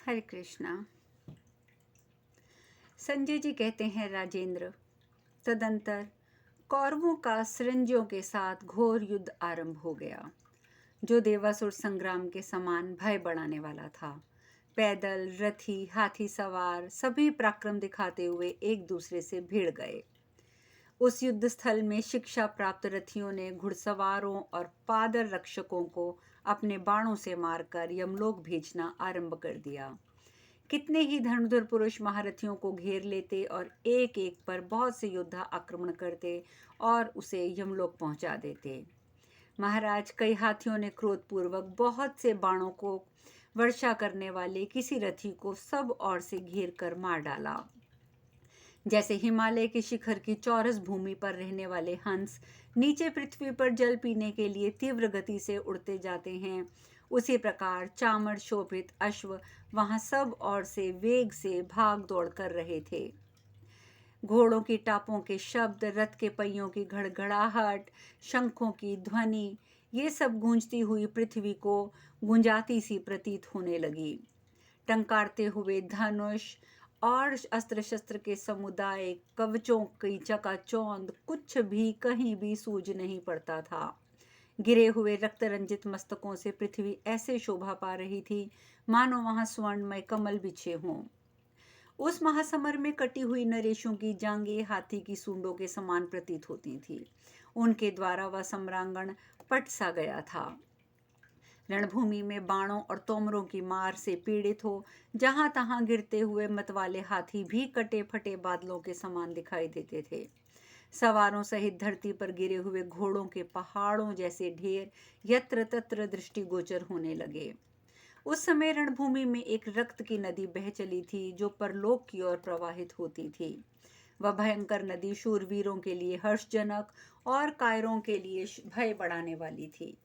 हरे कृष्णा। संजय जी कहते हैं, राजेंद्र, तदंतर कौरवों का सृंजियों के साथ घोर युद्ध आरंभ हो गया, जो देवासुर संग्राम के समान भय बढ़ाने वाला था। पैदल, रथी, हाथी सवार सभी पराक्रम दिखाते हुए एक दूसरे से भिड़ गए। उस युद्ध स्थल में शिक्षा प्राप्त रथियों ने घुड़सवारों और पादर रक्षकों को अपने बाणों से मारकर यमलोक भेजना आरंभ कर दिया। कितने ही धनुर्धर पुरुष महारथियों को घेर लेते और एक एक पर बहुत से योद्धा आक्रमण करते और उसे यमलोक पहुंचा देते। महाराज, कई हाथियों ने क्रोधपूर्वक बहुत से बाणों को वर्षा करने वाले किसी रथी को सब ओर से घेर कर मार डाला। जैसे हिमालय के शिखर की चौरस भूमि पर रहने वाले हंस नीचे पृथ्वी पर जल पीने के लिए तीव्र गति से उड़ते जाते हैं, उसी प्रकार चामर शोभित अश्व वहां सब ओर से वेग से भाग दौड़ कर रहे थे। घोड़ों की टापों के शब्द, रथ के पहियों की घड़घड़ाहट, शंखों की ध्वनि, ये सब गूंजती हुई पृथ्वी को गुंजाती सी प्रतीत होने लगी। टंकारते हुए धनुष और अस्त्र शस्त्र के समुदाय, कवचों की चकाचौंध, कुछ भी कहीं भी सूझ नहीं पड़ता था। गिरे हुए रक्त रंजित मस्तकों से पृथ्वी ऐसे शोभा पा रही थी मानो वहां स्वर्णमय कमल बिछे हों। उस महासमर में कटी हुई नरेशों की जांघें हाथी की सूंडों के समान प्रतीत होती थी। उनके द्वारा वह सम्रांगण पट सा गया था। रणभूमि में बाणों और तोमरों की मार से पीड़ित हो जहां तहां गिरते हुए मतवाले हाथी भी कटे फटे बादलों के समान दिखाई देते थे। सवारों सहित धरती पर गिरे हुए घोड़ों के पहाड़ों जैसे ढेर यत्र तत्र दृष्टिगोचर होने लगे। उस समय रणभूमि में एक रक्त की नदी बह चली थी, जो परलोक की ओर प्रवाहित होती थी। वह भयंकर नदी शूरवीरों के लिए हर्षजनक और कायरों के लिए भय बढ़ाने वाली थी।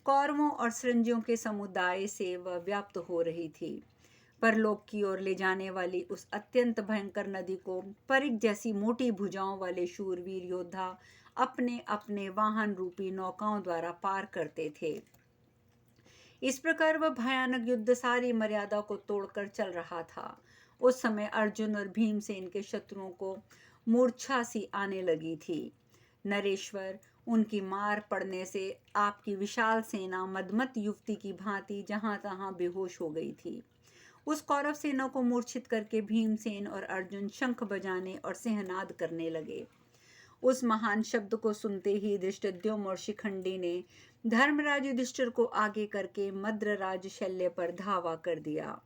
कौरवों और सृंजियों के समुदाय से वह व्याप्त हो रही थी। परलोक की ओर ले जाने वाली उस अत्यंत भयंकर नदी को परिग जैसी मोटी भुजाओं वाले शूरवीर योद्धा अपने अपने वाहन रूपी नौकाओं द्वारा पार करते थे। इस प्रकार वह भयानक युद्ध सारी मर्यादा को तोड़कर चल रहा था। उस समय अर्जुन और भीमसेन के शत्रुओं को मूर्छा सी आने लगी थी। नरेश्वर, उनकी मार पड़ने से आपकी विशाल सेना मदमत युवती की भांति जहां तहां बेहोश हो गई थी। उस कौरव सेना को मूर्छित करके भीमसेन और अर्जुन शंख बजाने और सिंहनाद करने लगे। उस महान शब्द को सुनते ही धृष्टद्युम्न और शिखंडी ने धर्मराज युधिष्ठिर को आगे करके मद्रराज शल्य पर धावा कर दिया।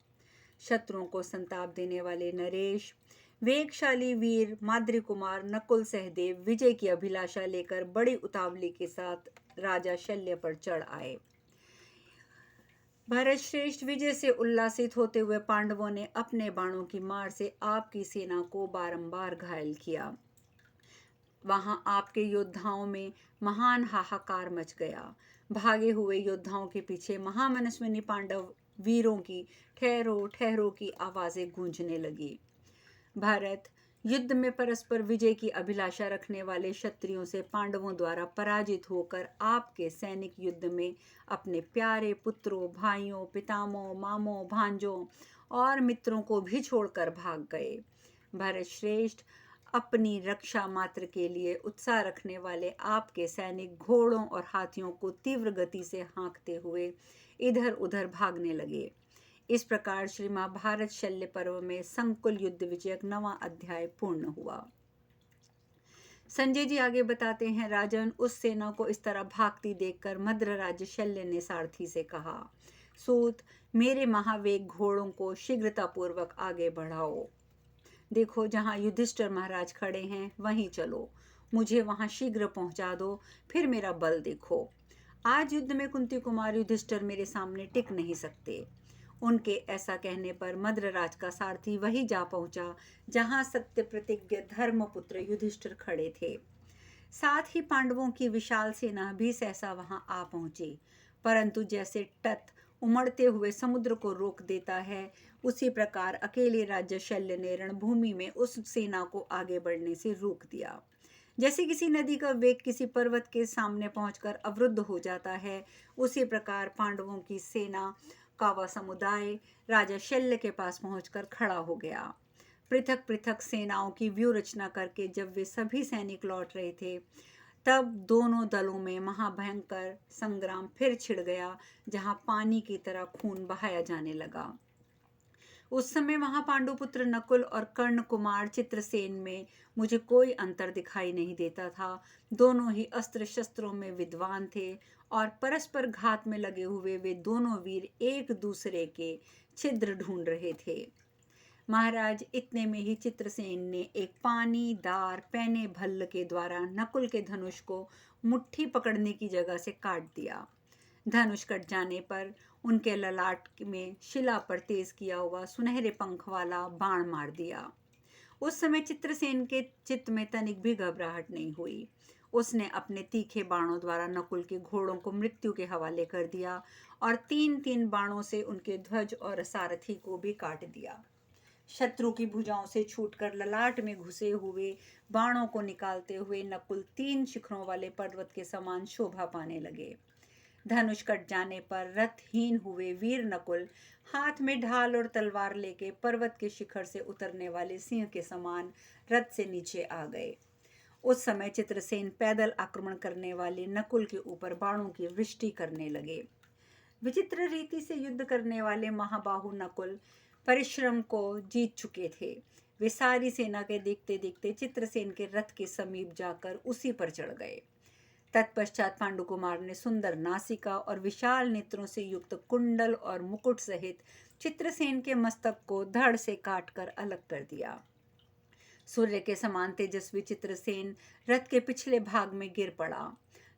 शत्रुओं को संताप देने वाले नरेश, वेगशाली वीर माद्री कुमार नकुल सहदेव विजय की अभिलाषा लेकर बड़ी उतावली के साथ राजा शल्य पर चढ़ आए। भरत श्रेष्ठ विजय से उल्लासित होते हुए पांडवों ने अपने बाणों की मार से आपकी सेना को बारंबार घायल किया। वहां आपके योद्धाओं में महान हाहाकार मच गया। भागे हुए योद्धाओं के पीछे महामनस्विनी पांडव वीरों की ठहरो ठहरो की आवाजें गूंजने लगी। भारत, युद्ध में परस्पर विजय की अभिलाषा रखने वाले क्षत्रियों से पांडवों द्वारा पराजित होकर आपके सैनिक युद्ध में अपने प्यारे पुत्रों, भाइयों, पितामहों, मामों, भांजों और मित्रों को भी छोड़कर भाग गए। भरत श्रेष्ठ, अपनी रक्षा मात्र के लिए उत्साह रखने वाले आपके सैनिक घोड़ों और हाथियों को तीव्र गति से हाँकते हुए इधर उधर भागने लगे। इस प्रकार श्री महाभारत शल्य पर्व में संकुल युद्ध विजयक 9वां अध्याय पूर्ण हुआ। संजय जी आगे बताते हैं, राजन, उस सेना को इस तरह भागती देखकर मद्रराज शल्य ने सारथी से कहा, सूत, मेरे महावेग घोड़ों को शीघ्रतापूर्वक आगे बढ़ाओ। देखो, जहाँ युधिष्ठिर महाराज खड़े हैं वहीं चलो, मुझे वहां शीघ्र पहुंचा दो, फिर मेरा बल देखो। आज युद्ध में कुंती कुमार युधिष्ठिर मेरे सामने टिक नहीं सकते। उनके ऐसा कहने पर मद्रराज का सारथी वही जा पहुंचा जहां सत्य प्रतिज्ञ धर्मपुत्र युधिष्ठिर खड़े थे। साथ ही पांडवों की विशाल सेना भी सहसा वहां आ पहुंची, परंतु जैसे तट उमड़ते हुए समुद्र को रोक देता है, उसी प्रकार अकेले राज्य शल्य ने रणभूमि में उस सेना को आगे बढ़ने से रोक दिया। जैसे किसी नदी का वेग किसी पर्वत के सामने पहुंचकर अवरुद्ध हो जाता है, उसी प्रकार पांडवों की सेना कावा समुदाय राजा शल्य के पास पहुंचकर खड़ा हो गया। पृथक पृथक सेनाओं की व्यूह रचना करके जब वे सभी सैनिक लौट रहे थे, तब दोनों दलों में महाभयंकर संग्राम फिर छिड़ गया, जहां पानी की तरह खून बहाया जाने लगा। उस समय वहां पांडुपुत्र नकुल और कर्ण कुमार चित्रसेन में मुझे कोई अंतर दिखाई नहीं देता था। दोनों ही अस्त्र शस्त्रों में विद्वान थे और परस्पर घात में लगे हुए वे दोनों वीर एक दूसरे के छिद्र ढूंढ रहे थे। महाराज, इतने में ही चित्रसेन ने एक पानीदार पैने भल्ल के द्वारा नकुल के धनुष को मुट्ठी पकड़ने की जगह से काट दिया। धनुष कट जाने पर उनके ललाट में शिला पर तेज किया हुआ सुनहरे पंख वाला बाण मार दिया। उस समय चित्रसेन के चित्त में तनिक भी घबराहट नहीं हुई। उसने अपने तीखे बाणों द्वारा नकुल के घोड़ों को मृत्यु के हवाले कर दिया और 3-3 बाणों से उनके ध्वज और सारथी को भी काट दिया। शत्रु की भुजाओं से छूटकर ललाट में घुसे हुए बाणों को निकालते हुए नकुल 3 शिखरों वाले पर्वत के समान शोभा पाने लगे। धनुष कट जाने पर रथहीन हुए वीर नकुल हाथ में ढाल और तलवार लेके पर्वत के शिखर से उतरने वाले सिंह के समान रथ से नीचे आ गए। उस समय चित्रसेन पैदल आक्रमण करने वाले नकुल के ऊपर बाणों की वृष्टि करने लगे। विचित्र रीति से युद्ध करने वाले महाबाहु नकुल परिश्रम को जीत चुके थे। वे सारी सेना के देखते देखते चित्रसेन के रथ के समीप जाकर उसी पर चढ़ गए। तत्पश्चात पांडुकुमार ने सुंदर नासिका और विशाल नेत्रों से युक्त कुंडल और मुकुट सहित चित्रसेन के मस्तक को धड़ से काटकर अलग कर दिया। सूर्य के समान तेजस्वी चित्रसेन रथ के पिछले भाग में गिर पड़ा।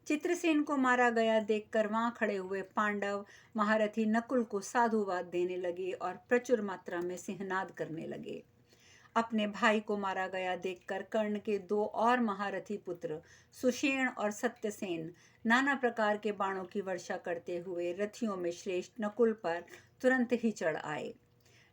चित्रसेन को मारा गया देखकर वहां खड़े हुए पांडव महारथी नकुल को साधुवाद देने लगे और प्रचुर मात्रा में सिंहनाद करने लगे। अपने भाई को मारा गया देखकर कर्ण के 2 और महारथी पुत्र सुषेण और सत्यसेन नाना प्रकार के बाणों की वर्षा करते हुए रथियों में श्रेष्ठ नकुल पर तुरंत ही चढ़ आए।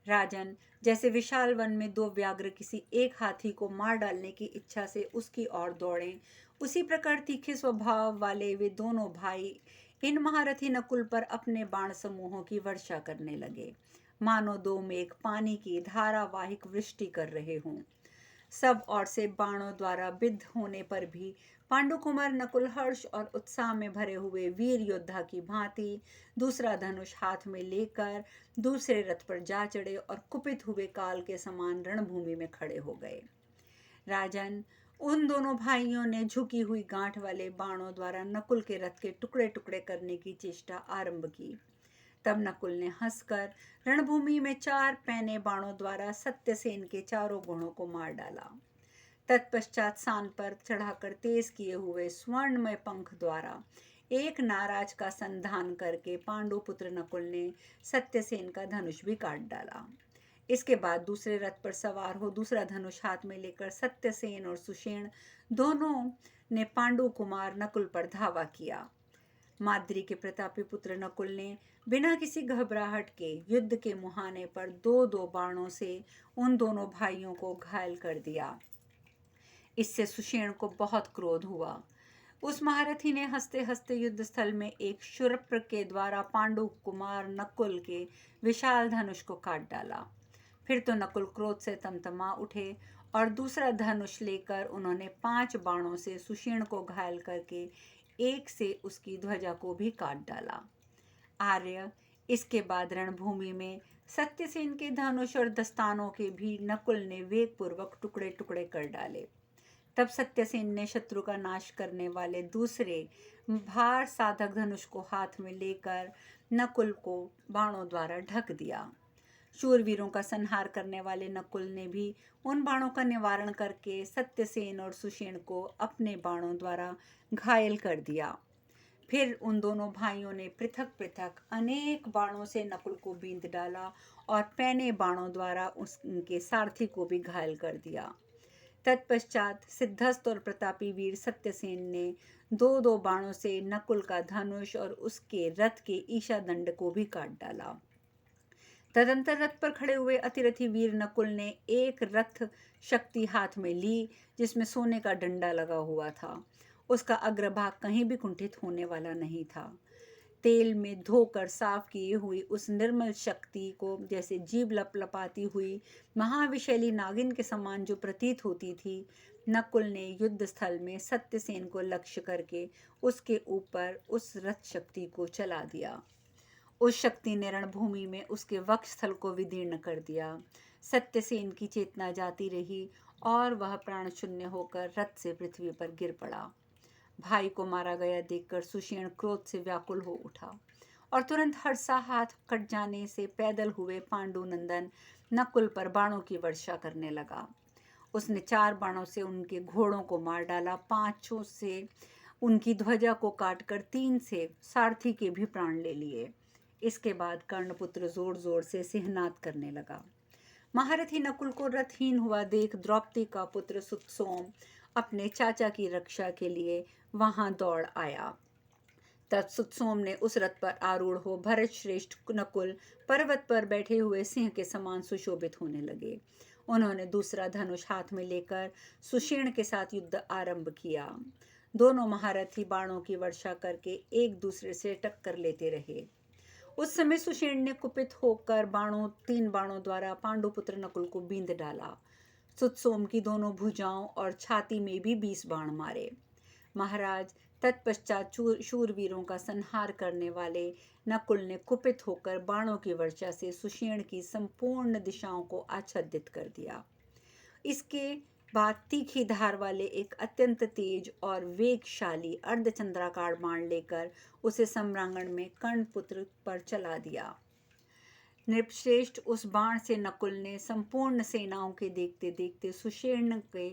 राजन, जैसे विशाल वन में 2 व्याघ्र किसी एक हाथी को मार डालने की इच्छा से उसकी ओर दौड़ें, उसी प्रकार तीखे स्वभाव वाले वे दोनों भाई इन महारथी नकुल पर अपने बाण समूहों की वर्षा करने लगे, मानो 2 मेघ पानी की धारावाहिक वृष्टि कर रहे हों। सब ओर से बाणों द्वारा बिद्ध होने पर भी पांडुकुमार नकुल हर्ष और उत्साह में भरे हुए वीर योद्धा की भांति दूसरा धनुष हाथ में लेकर दूसरे रथ पर जा चढ़े और कुपित हुए काल के समान रणभूमि में खड़े हो गए। राजन, उन दोनों भाइयों ने झुकी हुई गांठ वाले बाणों द्वारा नकुल के रथ के टुकड़े टुकड़े करने की चेष्टा आरंभ की। तब नकुल ने हंसकर रणभूमि में 4 पैने बाणों द्वारा सत्यसेन के चारों घोड़ों को मार डाला। तत्पश्चात सान पर चढ़ाकर तेज किए हुए स्वर्णमय पंख द्वारा एक नाराज का संधान करके पांडुपुत्र नकुल ने सत्यसेन का धनुष भी काट डाला। इसके बाद दूसरे रथ पर सवार हो दूसरा धनुष हाथ में लेकर सत्यसेन और सुषेण दोनों ने पांडु कुमार नकुल पर धावा किया। माद्री के प्रतापी पुत्र नकुल ने बिना किसी घबराहट के युद्ध के मुहाने पर 2-2 बाणों से उन दोनों भाइयों को घायल कर दिया। इससे सुषेण को बहुत क्रोध हुआ। उस महारथी ने हंसते हंसते युद्ध स्थल में एक शूर्पण के द्वारा पांडु कुमार नकुल के विशाल धनुष को काट डाला। फिर तो नकुल क्रोध से तमतमा उठे और दूसरा धनुष लेकर उन्होंने 5 बाणों से सुषेण को घायल करके एक से उसकी ध्वजा को भी काट डाला। आर्य, इसके बाद रणभूमि में सत्यसेन के धनुष और दस्तानों के भी नकुल ने वेगपूर्वक टुकड़े टुकड़े कर डाले। तब सत्यसेन ने शत्रु का नाश करने वाले दूसरे भार साधक धनुष को हाथ में लेकर नकुल को बाणों द्वारा ढक दिया। शूरवीरों का संहार करने वाले नकुल ने भी उन बाणों का निवारण करके सत्यसेन और सुषेण को अपने बाणों द्वारा घायल कर दिया। फिर उन दोनों भाइयों ने पृथक पृथक अनेक बाणों से नकुल को बींध डाला और पैने बाणों द्वारा उनके सारथी को भी घायल कर दिया। तत्पश्चात सिद्धस्त और प्रतापी वीर सत्यसेन ने 2-2 बाणों से नकुल का धनुष और उसके रथ के ईशा दंड को भी काट डाला। तदंतर रथ पर खड़े हुए अतिरथी वीर नकुल ने एक रथ शक्ति हाथ में ली जिसमें सोने का डंडा लगा हुआ था। उसका अग्रभाग कहीं भी कुंठित होने वाला नहीं था। तेल में धोकर साफ किए हुई उस निर्मल शक्ति को जैसे जीभ लपलपाती हुई महाविशैली नागिन के समान जो प्रतीत होती थी, नकुल ने युद्ध स्थल में सत्यसेन को लक्ष्य करके उसके ऊपर उस रथ शक्ति को चला दिया। उस शक्ति ने रणभूमि में उसके वक्षस्थल को विदीर्ण कर दिया। सत्यसेन की चेतना जाती रही और वह प्राण शून्य होकर रथ से पृथ्वी पर गिर पड़ा। भाई को मारा गया देखकर सुषेण क्रोध से व्याकुल हो उठा और तुरंत हर्षा हाथ कट जाने से पैदल हुए पांडुनंदन नकुल पर बाणों की वर्षा करने लगा। उसने 4 बाणों से उनके घोड़ों को मार डाला, 5 से उनकी ध्वजा को काटकर 3 से सारथी के भी प्राण ले लिए। इसके बाद कर्णपुत्र जोर जोर से सिंहनाद करने लगा। महारथी नकुल को रथहीन हुआ देख द्रौपदी का पुत्र सुतसोम अपने चाचा की रक्षा के लिए वहां दौड़ आया। तब सुतसोम ने उस रथ पर आरूढ़ हो भरत श्रेष्ठ नकुल पर्वत पर बैठे हुए सिंह के समान सुशोभित होने लगे। उन्होंने दूसरा धनुष हाथ में लेकर सुषेण के साथ युद्ध आरंभ किया। दोनों महारथी बाणों की वर्षा करके एक दूसरे से टक्कर लेते रहे। उस समय सुषेण ने कुपित होकर 3 बाणों द्वारा पांडुपुत्र नकुल को बींध डाला। सुतसोम की दोनों भुजाओं और छाती में भी 20 बाण मारे। महाराज, तत्पश्चात शूरवीरों का संहार करने वाले नकुल ने कुपित होकर बाणों की वर्षा से सुषेण की संपूर्ण दिशाओं को आच्छादित कर दिया। इसके बाद तीखी धार वाले एक अत्यंत तेज और वेगशाली अर्धचंद्राकार बाण लेकर उसे सम्रांगण में कर्णपुत्र पर चला दिया। नृपश्रेष्ठ उस बाण से नकुल ने संपूर्ण सेनाओं के देखते देखते सुषेण के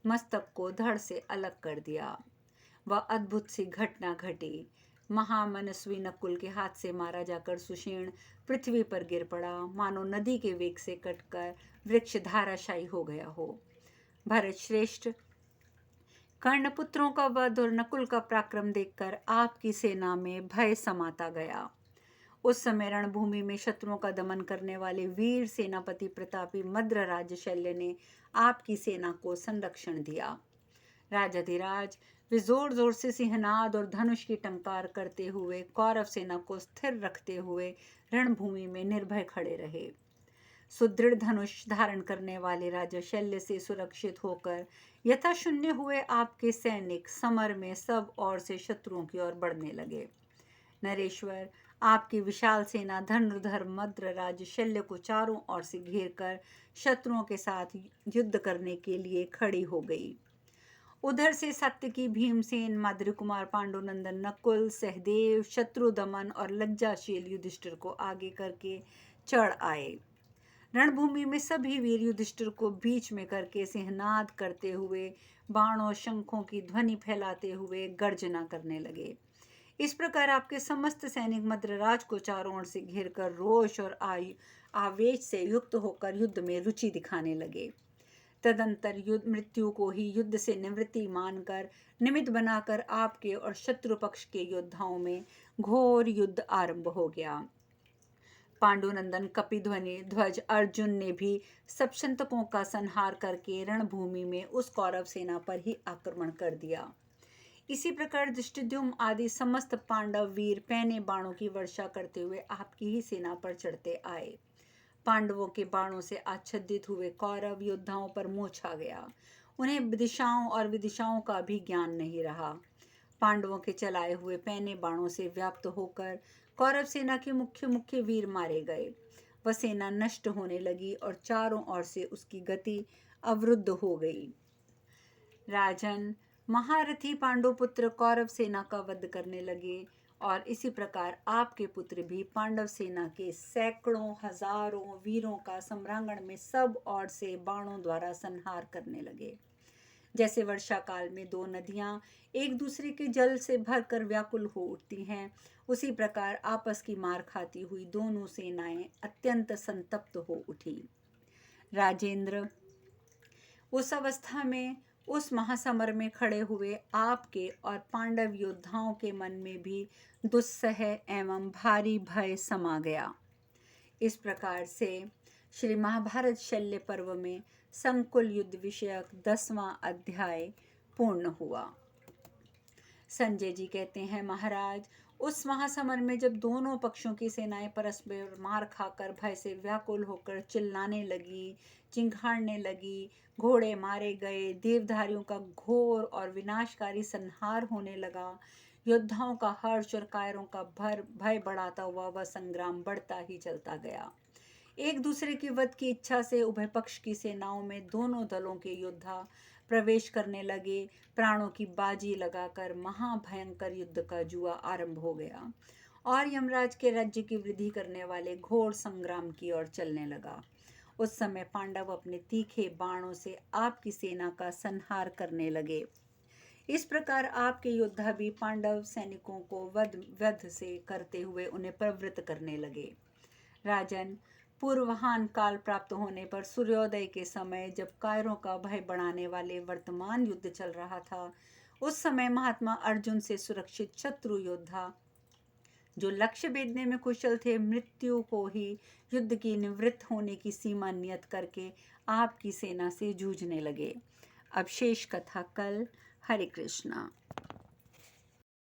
मस्तक को धड़ से अलग कर दिया। वह अद्भुत सी घटना घटी। महामनस्वी नकुल के हाथ से मारा जाकर सुषेण पृथ्वी पर गिर पड़ा, मानो नदी के वेग से कटकर वृक्ष धाराशायी हो गया हो। भरत श्रेष्ठ, कर्णपुत्रों का वध और नकुल का पराक्रम देखकर आपकी सेना में भय समाता गया। उस समय रणभूमि में शत्रुओं का दमन करने वाले वीर सेनापति प्रतापी मद्रराज शल्य ने आपकी सेना को संरक्षण दिया। राजाधिराज, वे जोर जोर से सिंहनाद और धनुष की टंकार करते हुए कौरव सेना को स्थिर रखते हुए रणभूमि में निर्भय खड़े रहे। सुदृढ़ धनुष धारण करने वाले राजा शल्य से सुरक्षित होकर यथाशून्य हुए आपके सैनिक समर में सब ओर से शत्रुओं की ओर बढ़ने लगे। नरेश्वर, आपकी विशाल सेना धनुर्धर मद्रराज शल्य को चारों ओर से घेरकर शत्रुओं के साथ युद्ध करने के लिए खड़ी हो गई। उधर से सत्यकी, भीमसेन, माद्री कुमार, पांडुनंदन नकुल, सहदेव, शत्रुदमन और लज्जाशील युधिष्ठिर को आगे करके चढ़ आए। रणभूमि में सभी वीर युधिष्ठिर को बीच में करके सिंहनाद करते हुए बाणों शंखों की ध्वनि फैलाते हुए गर्जना करने लगे। इस प्रकार आपके समस्त सैनिक मद्रराज को चारों ओर से घेरकर रोष और आवेश से युक्त होकर युद्ध में रुचि दिखाने लगे। तदंतर मृत्यु को ही युद्ध से निवृत्ति मानकर निमित्त बनाकर आपके और शत्रु पक्ष के योद्धाओं में घोर युद्ध आरंभ हो गया। पांडुनंदन, कपिध्वनि, ध्वज, अर्जुन ने भी सप्तशंतकों का संहार करके रणभूमि में उस कौरव सेना पर ही आक्रमण कर दिया। इसी प्रकार धृष्टद्युम्न आदि समस्त पांडव वीर पैने बाणों की वर्षा करते हुए आपकी ही सेना पर चढ़ते आए। पांडवों के बाणों से आच्छादित हुए कौरव योद्धाओं पर मोह छा गया। उन्हें दिशाओं और विदिशाओं का भी ज्ञान नहीं रहा। पांडवों के चलाए हुए पैने बाणों से व्याप्त होकर कौरव सेना के मुख्य मुख्य वीर मारे गए। वह सेना नष्ट होने लगी और चारों ओर से उसकी गति अवरुद्ध हो गई। राजन, महारथी पांडुपुत्र कौरव सेना का वध करने लगे और इसी प्रकार आपके पुत्र भी पांडव सेना के सैकड़ों हजारों वीरों का सम्रांगण में सब ओर से बाणों द्वारा संहार करने लगे। जैसे वर्षा काल में 2 नदियां एक दूसरे के जल से भरकर व्याकुल हो उठती हैं, उसी प्रकार आपस की मार खाती हुई दोनों सेनाएं अत्यंत संतप्त हो उठी। राजेंद्र, उस अवस्था में उस महासमर में खड़े हुए आपके और पांडव योद्धाओं के मन में भी दुस्सह एवं भारी भय समा गया। इस प्रकार से श्री महाभारत शल्य पर्व में संकुल युद्ध विषयक 10वां अध्याय पूर्ण हुआ। संजय जी कहते हैं, महाराज, उस महासमर में जब दोनों पक्षों की सेनाएं परस्पर मार खाकर भय से व्याकुल होकर चिल्लाने लगी, चिंघाड़ने लगी, घोड़े मारे गए, देवधारियों का घोर और विनाशकारी संहार होने लगा, योद्धाओं का हर्ष और कायरों का भय बढ़ाता हुआ वह संग्राम बढ़ता ही चलता गया। एक दूसरे की वध की इच्छा से उभय पक्ष की सेनाओं में दोनों दलों के योद्धा प्रवेश करने लगे। प्राणों की बाजी लगाकर महाभयंकर युद्ध का जुआ आरंभ हो गया और यमराज के राज्य की वृद्धि करने वाले घोर संग्राम की ओर चलने लगा। उस समय पांडव अपने तीखे बाणों से आपकी सेना का संहार करने लगे। इस प्रकार आपके योद्धा भी पांडव सैनिकों को वध से करते हुए उन्हें प्रवृत्त करने लगे। राजन, पूर्वाह्न काल प्राप्त होने पर सूर्योदय के समय जब कायरों का भय बढ़ाने वाले वर्तमान युद्ध चल रहा था, उस समय महात्मा अर्जुन से सुरक्षित शत्रु योद्धा जो लक्ष्य भेदने में कुशल थे, मृत्यु को ही युद्ध की निवृत्त होने की सीमा नियत करके आपकी सेना से जूझने लगे। अब शेष कथा कल। हरे कृष्णा।